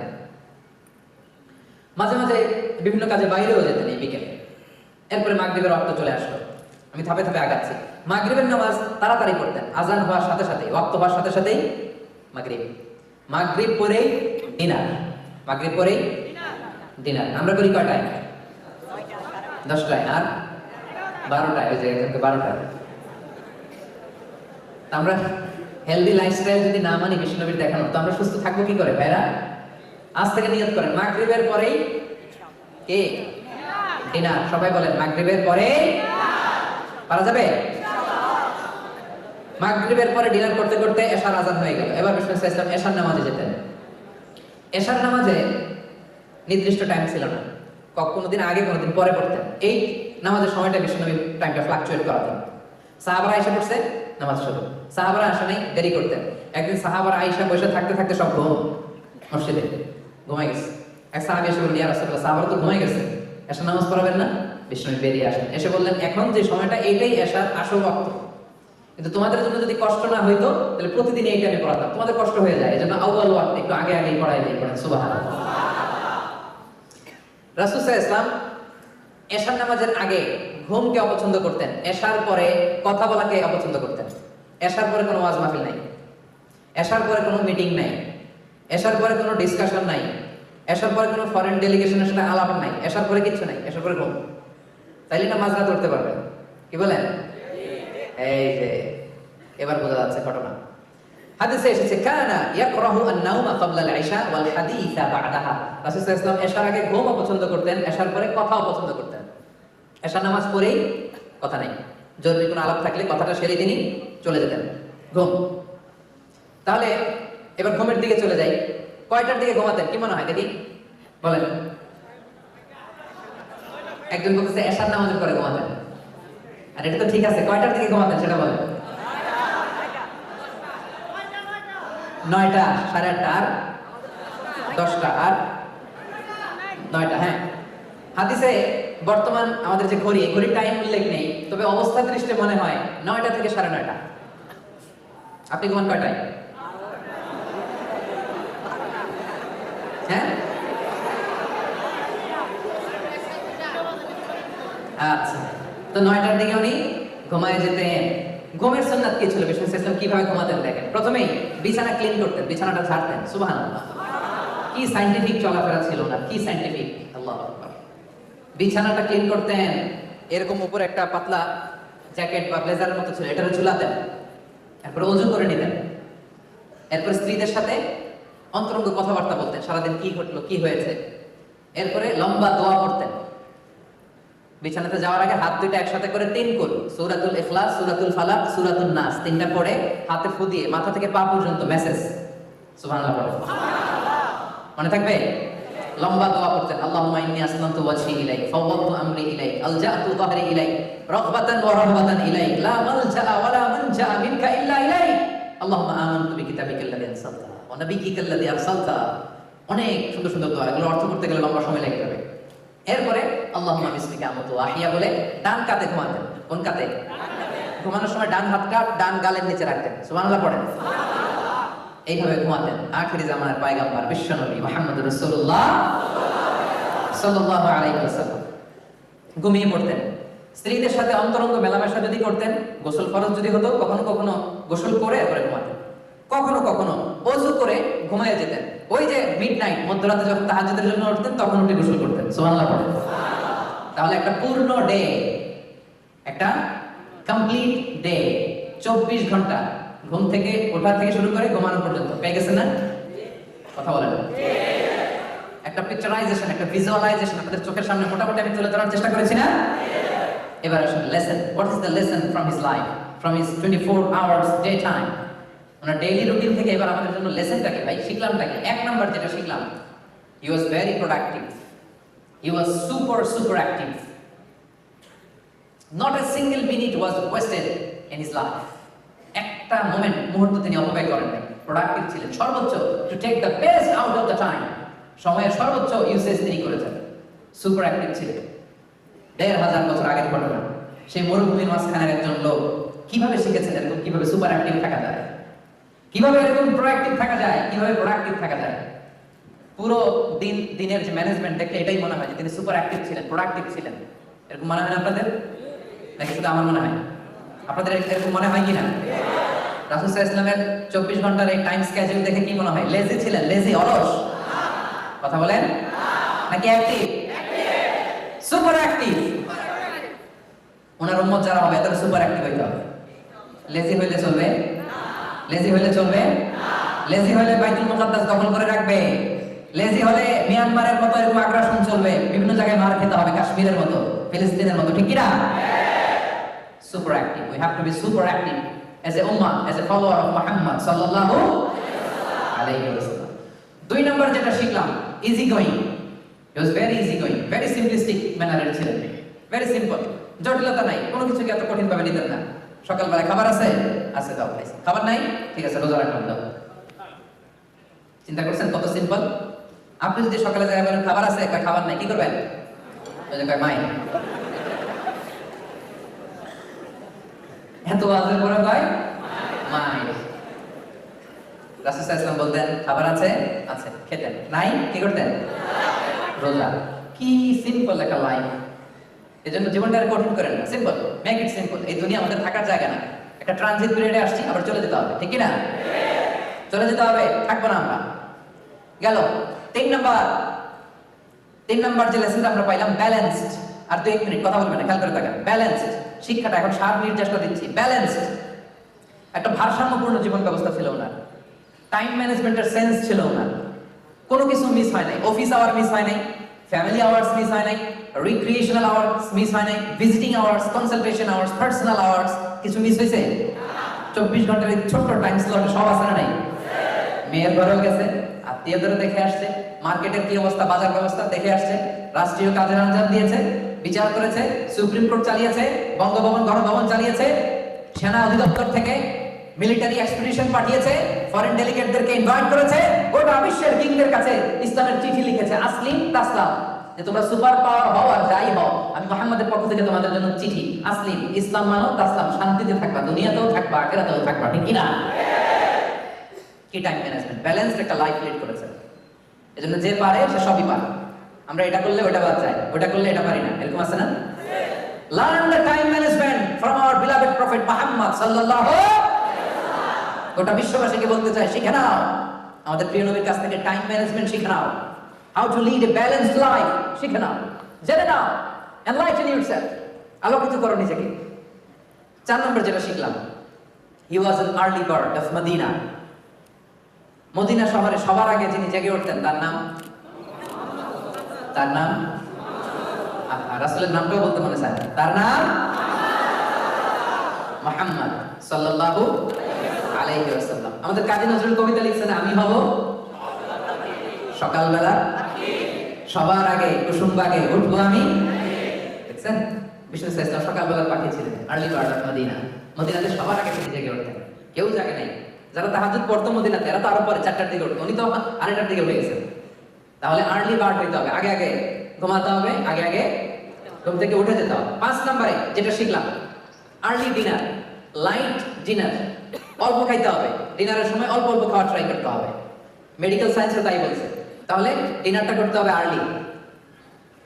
মাঝে মাঝে বিভিন্ন কাজে বাইরেও যেতেন এই বিকেলে। এরপরে মাগরিবের ওয়াক্ত চলে আসলো। আমি ধাপে ধাপে আগাচ্ছি। মাগরিবের নামাজ তাড়াতাড়ি পড়তেন, আজান হওয়ার সাথে সাথেই, ওয়াক্ত হওয়ার সাথে সাথেই মাগরিব। মাগরিব পরেই ডিনার, মাগরিব পরেই ডিনার। আমরা করি কয়টায়? 10টায়, আর 12টায়, ওই যে 12টায়। আমরা হেলদি লাইফস্টাইল যদি না মানি বিষ্ণুনবীর দেখানো, তো আমরা সুস্থ থাকবো কি করে ভাইরা? আজ থেকে নিয়ত করেন, মাগরিবের পরেই কি ডিনার। সবাই বলেন মাগরিবের পরে পারা যাবে? মাগরিবের পরে ডিনার করতে করতে এশার আজান হয়ে গেল। এবার বিষ্ণু ইসলাম এশার নামাজে যেতেন। এশার নামাজে নির্দিষ্ট টাইম ছিল না, কোনোদিন আগে কোনোদিন পরে পড়তেন। এই নামাজের সময়টা বিষ্ণুনবী টাইমটা ফ্লাকচুয়েট করাতেন। সাহাবারা আয়েশা পড়ছে, নামাজ শুরু। সাহাবারা আসে নাই, দেরি করতেন। একদিন সাহাবারা আয়েশা বসে থাকতে থাকতে সব ঘুম, মসজিদে ঘুমাই গেছে। এক সাহাবী এসে বললেন, ইয়া রাসূলুল্লাহ, সাহাবারা তো ঘুমাই গেছে, এশার নামাজ পড়াবেন না? বিষ্ণুনবী বেরিয়ে আসেন, এসে বললেন, এখন যে সময়টা এইটাই এশার আসল ওয়াক্ত, কিন্তু তোমাদের জন্য যদি কষ্ট না হইতো তাহলে প্রতিদিন এই টাইমে পড়াতাম। তোমাদের কষ্ট হয়ে যায়, এজন্য আউয়াল ওয়াক্ত একটু আগে আগেই পড়াই দেই। পড়েন সুবহানাল্লাহ। রাসূল সাল্লাল্লাহু আলাইহি ওয়াসাল্লাম এশার নামাজের আগে ঘুমকে অপছন্দ করতেন, এশার পরে কথা বলাকে অপছন্দ করতেন। এশার পরে কোনো ওয়াজ মাহফিল নাই, এশার পরে কোনো মিটিং নাই, এশার পরে কোনো ডিসকাশন নাই, এসার পরে কোনো ফরেন ডেলিগেশনের সাথে আলাপ নাই, এসার পরে কিচ্ছু নাই, এসার পরে ঘুম। তাইলে না মাঝরাত করতে পারবে, কি বলেন? এই যে এবার বোঝা যাচ্ছে ঘটনা। হাদিসে এসেছে কানা ইয়াকরাহু আন-নাওমা ক্বাবলা আল-ইশা ওয়াল হাদিসা বা'দাহা। রাসূল সাল্লাল্লাহু আলাইহি ওয়াসাল্লাম এশার আগে ঘুমও পছন্দ করতেন, এশার পরে কথাও পছন্দ করতেন। এশার নামাজ পড়েই কথা নাই, জরুরি কোনো আলাপ থাকলে কথাটা সেরে তিনি চলে যেতেন ঘুম। তাহলে এবার ঘুমের দিকে চলে যাই। কয়টার দিকে ঘুমাতেন কি মনে হয় দেখি বলেন? একজন বলতেছে এশার নামাজের পরে ঘুমাতেন, আর এটা তো ঠিক আছে, কয়টার দিকে ঘুমাতেন সেটা বলেন? 9টা, 8:30 আর 10টা আর 9টা। হ্যাঁ, হাদিসে বর্তমান আমাদের যে ঘড়ি, ঘড়ির টাইম উল্লেখ নেই, তবে অবস্থা দৃষ্টে মনে হয় 9টা থেকে 9:30। আপনি ঘুমান কয়টায়? হ্যাঁ, আচ্ছা, তো 9টার দিকে উনি ঘুমায় যেতেন। ঘুমের সুন্নাত কি ছিল? বিষ্ণু ইসলাম কিভাবে ঘুমাতেন দেখেন। প্রথমেই বিছানা ক্লিন করতেন, বিছানাটা ঝাড়তেন। সুবহানাল্লাহ, কি সায়েন্টিফিক চলাফেরা ছিল না, কি সায়েন্টিফিক! আল্লাহু আকবার। বিছানাটা ক্লিন করতেন, এরকম উপরে একটা পাতলা জ্যাকেট বা ব্লেজারের মতো ছিল, এটারে ঝুলাতেন। এরপর ওযু করে নিতেন। এরপর স্ত্রীদের সাথে অন্তরঙ্গ কথাবার্তা বলতেন, সারাদিন কি ঘটলো, কি হয়েছে। এরপরে লম্বা দোয়া করতেন। বিছানাতে যাওয়ার আগে হাত দুইটা একসাথে করে 3 করুন, সূরাতুল ইখলাস, সূরাতুল ফালাক, সূরাতুন নাস, 3টা পড়ে হাতে ফু দিয়ে মাথা থেকে পা পর্যন্ত মেসেজ। সুবহানাল্লাহ পড়ে, মনে থাকবে? লম্বা দোয়া করতেন। আল্লাহুম্মা ইন্নী আসলামতু ওয়াজহি ইলাইক, ফাওয়াদতু আমরি ইলাইক, আলজাতু যাহরি ইলাইক, রাগবাতান ওয়া রাহবাতান ইলাইক, লা মালজা ওয়া লা মানজা মিনকা ইল্লা ইলাইক, আল্লাহুম্মা আমানতু বিকিতাবিকাল্লাযী আরসালতা ওয়া নাবিয়্যিকাল্লাযী আরসালতা। অনেক সুন্দর সুন্দর দোয়া, এগুলো অর্থ করতে গেলে লম্বা সময় লেগে যাবে। এরপরে আল্লাহুম্মা বিসমিকা আমুতু ওয়া আহইয়া বলে ডান কাতে ঘুমাতেন। কোন কাতে? ঘুমানোর সময় ডান হাতটা ডান গালের নিচে রাখতেন। সুবহানাল্লাহ পড়েন। এইভাবে ঘুমাতেন আখিরি জামানার পয়গম্বর বিশ্বনবী মুহাম্মদুর রাসূলুল্লাহ সাল্লাল্লাহু আলাইহি ওয়াসাল্লাম। ঘুমিয়ে পড়তেন। স্ত্রীদের সাথে অন্তরঙ্গ মেলামেশা যদি করতেন, গোসল ফরজ যদি হতো, কখনো কখনো গোসল করে এরপরে ঘুমাতেন, কখনো কখনো ওযু করে ঘুমিয়ে যেতেন। ওই যে মিডনাইট, মধ্যরাতে যখন তাহাজ্জুদের জন্য উঠতেন তখন উঠে গোসল করতেন। সুবহানাল্লাহ পড়েন। তাহলে একটা পূর্ণ ডে, একটা কমপ্লিট ডে, 24 ঘন্টা ঘুম থেকে ওঠা থেকে শুরু করে ঘুমানো পর্যন্ত পেয়ে গেছেন না? কথা বলেন। একটা পিকচারাইজেশন, একটা ভিজুয়ালাইজেশন আপনাদের চোখের সামনে মোটামুটি আমি তুলে ধরার চেষ্টা করেছি না? এবার আসুন lesson. What is the lesson from his life, from his 24 hours day time? Owner daily routine থেকে এবার আমাদের জন্য লেসনটা কি ভাই, শিখলামটা কি? 1 নাম্বার যেটা শিখলাম, he was very productive, he was super active. Not a single minute was wasted in his life. একটা মুহূর্ত তিনি অপব্যয় করেন নাই, প্রোডাক্টিভ ছিলেন। সর্বোচ্চ to take the best out of the time, সময়ের সর্বোচ্চ ইউসেজ তিনি করেছেন। সুপার অ্যাক্টিভ ছিলেন। 1500 বছর আগের ঘটনা। সেই মরুভূমির মাঝখানের একজন লোক কিভাবে শিখেছেন এরকম কিভাবে সুপার অ্যাক্টিভ থাকা যায়, কিভাবে এরকম প্রোঅ্যাক্টিভ থাকা যায়, কিভাবে প্রোডাক্টিভ থাকা যায়। পুরো দিনের যে ম্যানেজমেন্ট দেখলে এটাই মনে হয় যে তিনি সুপার অ্যাক্টিভ ছিলেন, প্রোডাক্টিভ ছিলেন। এরকম মনে হয় না আপনাদের? নাকি শুধু আমার মনে হয়? আপনাদের এরকম মনে হয় কিনা? রাসূল সাল্লাল্লাহু আলাইহি ওয়াসাল্লামের 24 ঘন্টার এই টাইম স্কেডিউল দেখে কি মনে হয়? লেজি ছিলেন? লেজি, অলস? কথা বলেন। নাকি অ্যাক্টিভ? Super active. ওনার উম্মত যারা হবে তারা সুপার অ্যাক্টিভ হইতে হবে। লেজি হইলে চলবে? লেজি হইলে চলবে? লেজি হলে বাইতুল মুকাদ্দাস দখল করে রাখবে। লেজি হলে মিয়ানমারের মতো এরকম আগ্রাসন চলবে, বিভিন্ন জায়গায় মার খেতে হবে, কাশ্মীরের মতো, ফিলিস্তিনের মতো, ঠিক কি না? Super active. We have to be super active as a ummah, as a follower of Muhammad sallallahu alayhi wasallam. 2 number যেটা শিখলাম, easy going. He was very easy going, very simplistic ম্যানারের ছিলেন, very simple, জটিলতা নাই, কোনো কিছুকে এত কঠিন ভাবে নিতেন না। সকালবেলা খাবার আছে, আছে দাও খাইছি। খাবার নাই, ঠিক আছে রোজা রাখলাম দাও। চিন্তা করছেন কত সিম্পল? আপনি যদি সকালে যায় বলেন খাবার আছে, কয় খাবার নাই, কি করবেন? ওই যে কয় মাই। এত আজের পরে কয় মাই। রাসূল সাল্লাল্লাহু আলাইহি ওয়াসাল্লাম বলতেন খাবার আছে, আছে, খেতেন, নাই, কি করতেন? রোজা। কি সিম্পল একটা লাইফ। এজন্য জীবনটা আর কঠিন করেন না, সিম্পল, মেক ইট সিম্পল। এই দুনিয়া আমাদের থাকার জায়গা না, একটা ট্রানজিট পিরিয়ডে আসছি, আবার চলে যেতে হবে, ঠিক কি না? চলে যেতে হবে, থাকবো না আমরা। গেল 3 নাম্বার, তিন নাম্বার যে লেসনটা আমরা পাইলাম ব্যালেন্সড। আর 2 মিনিট কথা বলবেন না, খেয়াল করে থাকেন। ব্যালেন্সড শিক্ষাটা এখন সার নির্দেশটা দিচ্ছি। ব্যালেন্সড একটা ভারসাম্যপূর্ণ জীবন ব্যবস্থা ছিল ওনার। টাইম ম্যানেজমেন্টের সেন্স ছিল ওনার। কোনো কিছু মিস হয় নাই। অফিস আওয়ার মিস হয় নাই, ফ্যামিলি আওয়ার্স মিস হয় নাই, রিক্রিয়েশনাল আওয়ার্স মিস হয় নাই, visiting hours, consultation hours, personal hours কিছু মিস হয়েছে? 24 ঘন্টার এই ছোট্ট টাইম স্লটে সব আছে না নাই? মেয়ের ঘরেও গেছে, আত্মীয়দের দেখে আসছে, মার্কেটের কি অবস্থা, বাজার ব্যবস্থা দেখে আসছে, রাষ্ট্রীয় কাজের আঞ্জাম দিয়েছে, বিচার করেছে, সুপ্রিম কোর্ট চালিয়েছে, বঙ্গভবন গণভবন চালিয়েছে, সেনা অধিদপ্তর থেকে মিলিটারি এক্সপিডিশন পাঠিয়েছে, ফরেন ডেলিগেটদেরকে ইনভাইট করেছে, গোটা বিশ্বের কিংদের কাছে ইসলামের চিঠি লিখেছে, আসলিম তাসলাম, যে তোমরা সুপার পাওয়ার হও আর যাই হও, আমি মুহাম্মাদের পক্ষ থেকে তোমাদের জন্য চিঠি, আসলিম, ইসলাম মানো, তাসলাম, শান্তিতে থাকবা, দুনিয়াতেও থাকবা, আখিরাতেও থাকবা, ঠিক কি না? কি টাইম ম্যানেজমেন্ট, ব্যালেন্সড একটা লাইফ লিড করেছে। এজন্য যে পারে সে সবই পারে। আমরা এটা করলে ওটা বাদ যায়, ওটা করলে এটা পারি না, এরকম আছে না? Learn the time management from our beloved prophet Muhammad sallallahu alaihi wasallam. গোটা বিশ্ববাসীকে বলতে চাই, শিখে নাও আমাদের প্রিয় নবীর কাছ থেকে টাইম ম্যানেজমেন্ট শিখে নাও। How to lead a balanced life শিখে নাও, জেনে নাও, enlighten yourself, আলোকিত করো নিজেকে। 4 নম্বর যেটা শিখলাম, he was an early bird of Medina. Medina শহরে সবার আগে যিনি জেগে উঠতেন তার নাম রাসূলের নামটাও বলতে মনে চায়, তার নাম মুহাম্মদ সাল্লাল্লাহু আলাইহি ওয়াসাল্লাম। আমাদের কাজী নজরুল কবিতা লিখছেন, আমি হব সকালবেলা সবার আগে কুসুম বাগে উঠবো আমি। দেখছেন বিষ্ণু ইসলাম সকালবেলা পাঠিয়েছিলেন, আর্লি বার্ড অফ মদিনা। মদিনাতে সবার আগে তিনি জেগে উঠতেন, কেউ জাগে নাই। যারা তাহাজ্জুদ পড়তো মদিনাতে এরা তো আরো পরে 4টার দিকে উঠতো, উনি তো 8টার দিকে উঠে গেছেন। তাহলে আর্লি বার্ড হইতে হবে, আগে আগে ঘুমাতে হবে, আগে আগে ঘুম থেকে উঠে যেতে হবে। 5 নম্বরে যেটা শিখলাম, আর্লি ডিনার, লাইট ডিনার, অল্প খাইতে হবে। ডিনারের সময় অল্প অল্প খাওয়া ট্রাই করতে হবে, মেডিকেল সায়েন্সও তাই বলছে। তাহলে ডিনারটা করতে হবে আর্লি,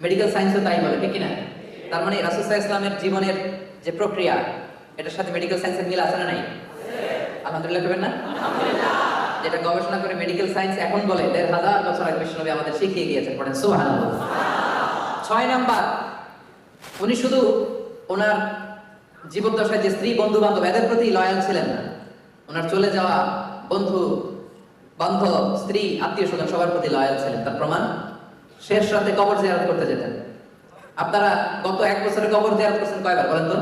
মেডিকেল সায়েন্সও তাই বলে, ঠিক কিনা? তার মানে রাসূল সাল্লাল্লাহু আলাইহি ওয়াসাল্লামের জীবনের যে প্রক্রিয়া, এটার সাথে মেডিকেল সায়েন্সের মিল আছে না নাই? আলহামদুলিল্লাহ করবেন না? যেটা গবেষণা করে মেডিকেল সায়েন্স এখন বলে 1500 বছর আগে বিশ্বনবী আমাদের শিখিয়ে গিয়েছেন, পড়েন সুবহানাল্লাহ। 6 নাম্বার, উনি শুধু ওনার জীবদ্দশায় যে স্ত্রী বন্ধু বান্ধব এদের প্রতি লয়াল ছিলেন না, ওনার চলে যাওয়া বন্ধু বান্ধব স্ত্রী আত্মীয় স্বজন সবার প্রতি লয়াল ছিলেন। তার প্রমাণ, শেষ রাতে কবর জিয়ারত করতে যেতেন। আপনারা গত 1 বছরে কবর জিয়ারত করছেন কয়বার বলেন তো?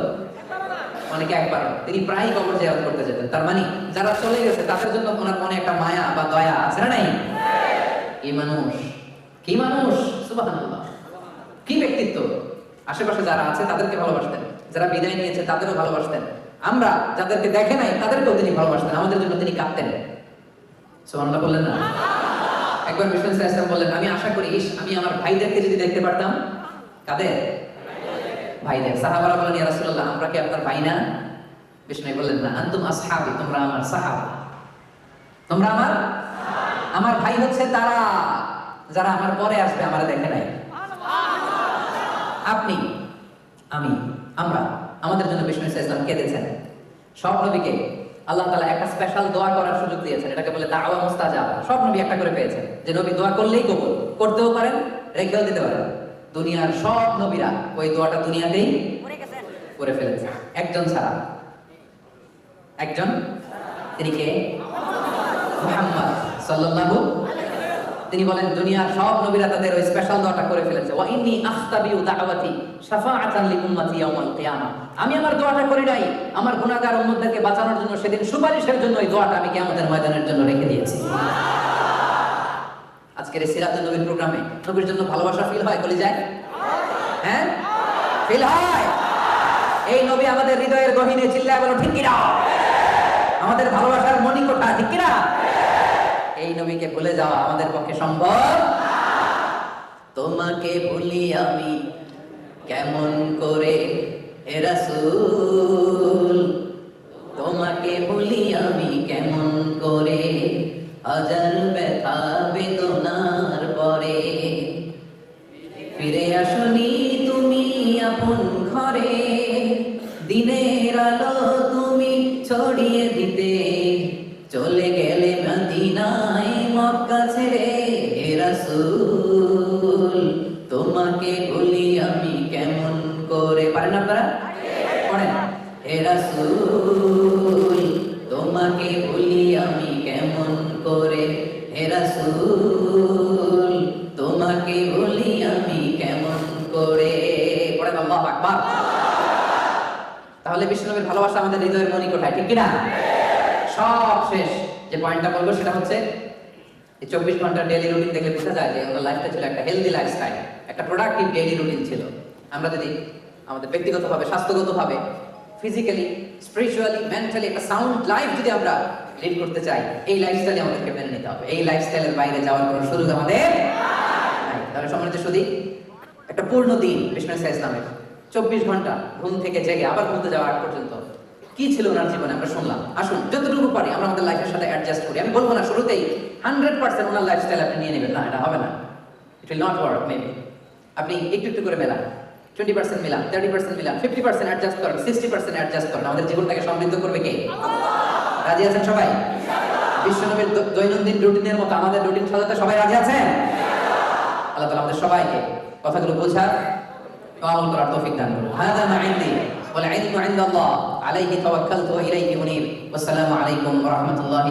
অনেকে একবার। তিনি প্রায় কবর জিয়ারত করতে যেতেন। তার মানে যারা চলে গেছে তাদের জন্য ওনার মনে একটা মায়া বা দয়া আছে না নাই? কি মানুষ, কি মানুষ, সুবহানাল্লাহ, কি ব্যক্তিত্ব। আশেপাশে যারা আছে তাদেরকে ভালোবাসতেন, যারা বিদায় নিয়েছে তাদেরও ভালোবাসতেন, আমরা যাদেরকে দেখে নাই তাদেরকেও তিনি ভালোবাসতেন, আমাদের জন্য তিনি কাঁদতেন। সুবহানাল্লাহ বললেন না? একবার বিষ্ণু সাল্লাল্লাহু বললেন, আমি আশা করি আমি আমার ভাইদেরকে যদি দেখতে পারতাম। কাদের ভাইদের? সাহাবারা বললেন, ইয়া রাসূলুল্লাহ, আমরা কি আপনার ভাই না? বিষ্ণু বললেন, না, আনতুম আসহাবি, তোমরা আমার সাহাবা, তোমরা আমার ভাই হচ্ছে তারা যারা আমার পরে আসবে, আমারে দেখে নাই। আপনি, আমি, আমরা, আমাদের জন্য বিষ্ণু ইসলাম কেঁদেছেন। সব নবীকে আল্লাহ তাআলা একটা স্পেশাল দোয়া করার সুযোগ দিয়েছেন, এটাকে বলে দাওয়া মুস্তাজাবা। সব নবী একটা করে পেয়েছেন, যে নবী দোয়া করলেই কবুল, করতেও পারেন, রেখেও দিতে পারেন। দুনিয়ার সব নবীরা ওই দোয়াটা দুনিয়াতেই করে ফেলেছে, একজন ছাড়া। একজন, তিনি কে? মুহাম্মদ সাল্লাল্লাহু। তিনি বলেন দুনিয়ার সব নবীরা তাদের ওই স্পেশাল দোয়াটা করে ফেলেছে। ওয়া ইন্নী আখতাবিউ দাওয়াতি শাফাআতান লিউম্মতি ইয়াউমাল কিয়ামা। আমি আমার দোয়াটা করি নাই, আমার গুনাহগার উম্মতদেরকে বাঁচানোর জন্য, সেদিন সুপারিশের জন্য এই দোয়াটা আমি কিয়ামতের ময়দানের জন্য রেখে দিয়েছি। আজকের এই সিরাতুন নবীর প্রোগ্রামে নবীর জন্য ভালোবাসা ফিল হয় কলিজায়? হ্যাঁ, ফিল হয়। এই নবী আমাদের হৃদয়ের গহীনে, চিল্লায় বলো ঠিক কিনা? আমাদের ভালোবাসার মণিকোঠা, ঠিক কিনা? এই নবীকে ভুলে যাওয়া আমাদের পক্ষে সম্ভব। তোমাকে ভুলি আমি কেমন করে হে রাসূল, তোমাকে ভুলি আমি কেমন করে, হাজার ব্যথা বেদনার পরে। ফিরে আসনি তুমি আপন ঘরে, দিনের আলো তুমি ছড়িয়ে দিতে, চলে গেলে মদিনায় মক্কা ছেড়ে হে রাসূল। বলি আমি কেমন করে হে রাসূল, তোমাকে বলি আমি কেমন করে। পড়েন আল্লাহু আকবার। তাহলে বিষ্ণুনবীর ভালোবাসা আমাদের হৃদয়ের মনি কোঠায়, ঠিক কিনা? সব শেষ যে পয়েন্টটা বলবো সেটা হচ্ছে এই 24 ঘন্টার ডেইলি রুটিন দেখলে বোঝা যায় যে ওনার লাইফটা ছিল একটা হেলদি লাইফস্টাইল, একটা প্রোডাক্টিভ ডেইলি রুটিন ছিল। আমরা যদি আমাদের ব্যক্তিগতভাবে, স্বাস্থ্যগতভাবে, ফিজিক্যালি, স্পিরিচুয়ালি, মেন্টালি একটা সাউন্ড লাইফ যদি আমরা লিড করতে চাই, এই লাইফস্টাইলে আমাদেরকে মেনে নিতে হবে। এই লাইফস্টাইলের বাইরে যাওয়ার কোনো সুযোগ আমাদের নাই। তাহলে সম্মানিত শুধু একটা পূর্ণ দিন বিষ্ণু ইসলামের 24 ঘন্টা ঘুম থেকে জেগে আবার ঘুমতে যাওয়ার আগ পর্যন্ত কি ছিল ওনার জীবনে আমরা শুনলাম। আসুন যতটুকু পারি আমরা আমাদের লাইফের সাথে অ্যাডজাস্ট করি। আমি বলবো না শুরুতেই 100% ওনার লাইফস্টাইল আপনি নিয়ে নেবেন, না, এটা হবে না। It will not work maybe. আপনি একটু একটু করে মেলান, 20% মিলান, 30% মিলান, 50% অ্যাডজাস্ট করেন, 60% অ্যাডজাস্ট করেন। আমাদের জীবনটাকে সমৃদ্ধ করবে কে? রাজি আছেন সবাই? বিশ্বনবীর দৈনন্দিন রুটিনের মতো আমাদের রুটিন সাজাতে সবাই রাজি আছেন? আল্লাহ তাআলা আমাদের সবাইকে কথাগুলো বোঝার ও আমল করার তৌফিক দান করুন। হাদা মা ইনদি ওয়াল ইলমু ইনদাল্লাহ আলাইহি তাওয়াক্কালতু ওয়া ইলাইহি উনীব। ওয়াসসালামু আলাইকুম ওয়া রাহমাতুল্লাহি